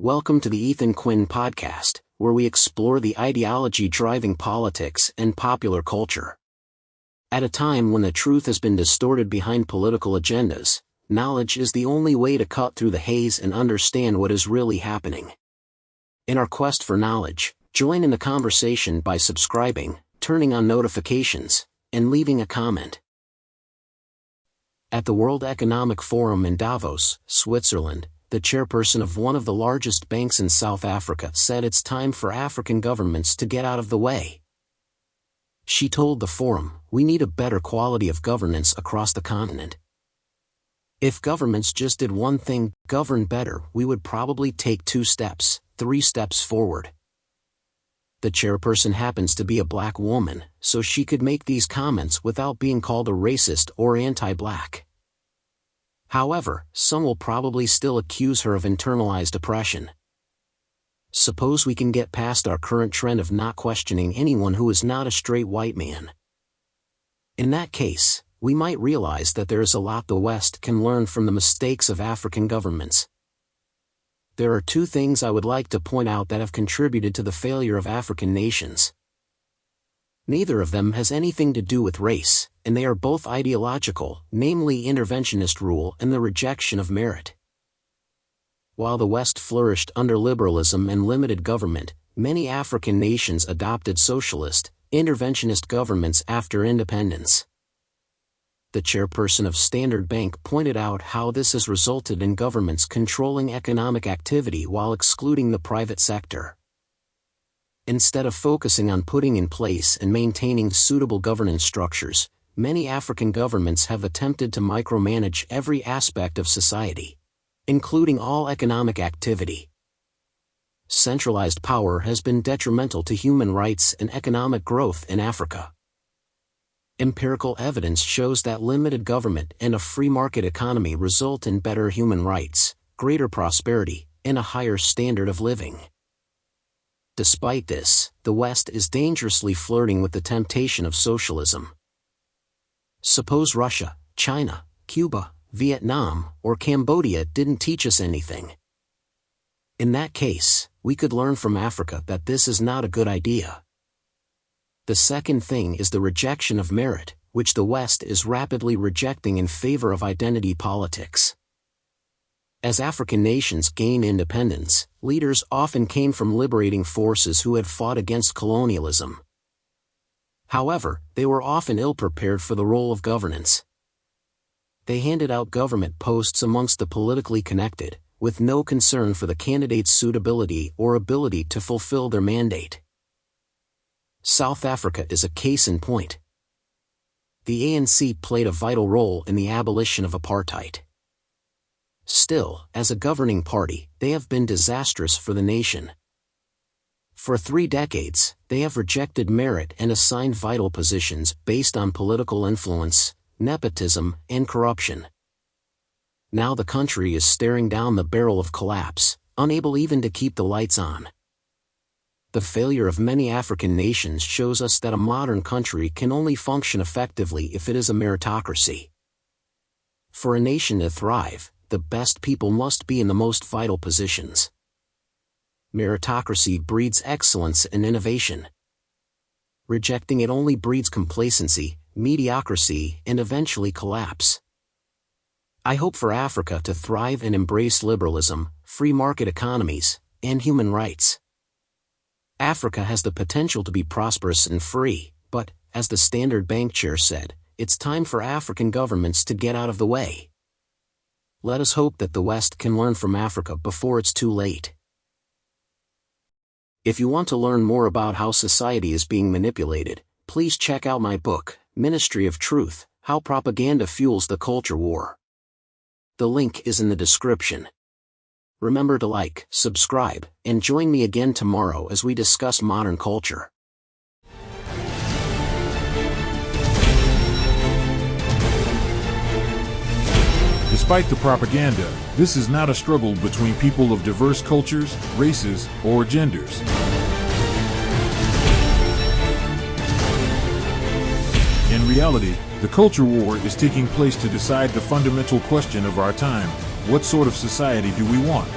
Welcome to the Ethan Quinn podcast, where we explore the ideology driving politics and popular culture. At a time when the truth has been distorted behind political agendas, knowledge is the only way to cut through the haze and understand what is really happening. In our quest for knowledge, join in the conversation by subscribing, turning on notifications, and leaving a comment. At the World Economic Forum in Davos, Switzerland, the chairperson of one of the largest banks in South Africa said it's time for African governments to get out of the way. She told the forum, "We need a better quality of governance across the continent. If governments just did one thing, govern better, we would probably take 2 steps, 3 steps forward." The chairperson happens to be a black woman, so she could make these comments without being called a racist or anti-black. However, some will probably still accuse her of internalized oppression. Suppose we can get past our current trend of not questioning anyone who is not a straight white man. In that case, we might realize that there is a lot the West can learn from the mistakes of African governments. There are 2 things I would like to point out that have contributed to the failure of African nations. Neither of them has anything to do with race, and they are both ideological, namely interventionist rule and the rejection of merit. While the West flourished under liberalism and limited government, many African nations adopted socialist, interventionist governments after independence. The chairperson of Standard Bank pointed out how this has resulted in governments controlling economic activity while excluding the private sector. Instead of focusing on putting in place and maintaining suitable governance structures, many African governments have attempted to micromanage every aspect of society, including all economic activity. Centralized power has been detrimental to human rights and economic growth in Africa. Empirical evidence shows that limited government and a free market economy result in better human rights, greater prosperity, and a higher standard of living. Despite this, the West is dangerously flirting with the temptation of socialism. Suppose Russia, China, Cuba, Vietnam, or Cambodia didn't teach us anything. In that case, we could learn from Africa that this is not a good idea. The second thing is the rejection of merit, which the West is rapidly rejecting in favor of identity politics. As African nations gained independence, leaders often came from liberating forces who had fought against colonialism. However, they were often ill-prepared for the role of governance. They handed out government posts amongst the politically connected, with no concern for the candidate's suitability or ability to fulfill their mandate. South Africa is a case in point. The ANC played a vital role in the abolition of apartheid. Still, as a governing party, they have been disastrous for the nation. For 3 decades, they have rejected merit and assigned vital positions based on political influence, nepotism, and corruption. Now the country is staring down the barrel of collapse, unable even to keep the lights on. The failure of many African nations shows us that a modern country can only function effectively if it is a meritocracy. For a nation to thrive, the best people must be in the most vital positions. Meritocracy breeds excellence and innovation. Rejecting it only breeds complacency, mediocrity, and eventually collapse. I hope for Africa to thrive and embrace liberalism, free market economies, and human rights. Africa has the potential to be prosperous and free, but, as the Standard Bank chair said, it's time for African governments to get out of the way. Let us hope that the West can learn from Africa before it's too late. If you want to learn more about how society is being manipulated, please check out my book, Ministry of Truth: How Propaganda Fuels the Culture War. The link is in the description. Remember to like, subscribe, and join me again tomorrow as we discuss modern culture. Despite the propaganda, this is not a struggle between people of diverse cultures, races, or genders. In reality, the culture war is taking place to decide the fundamental question of our time: what sort of society do we want?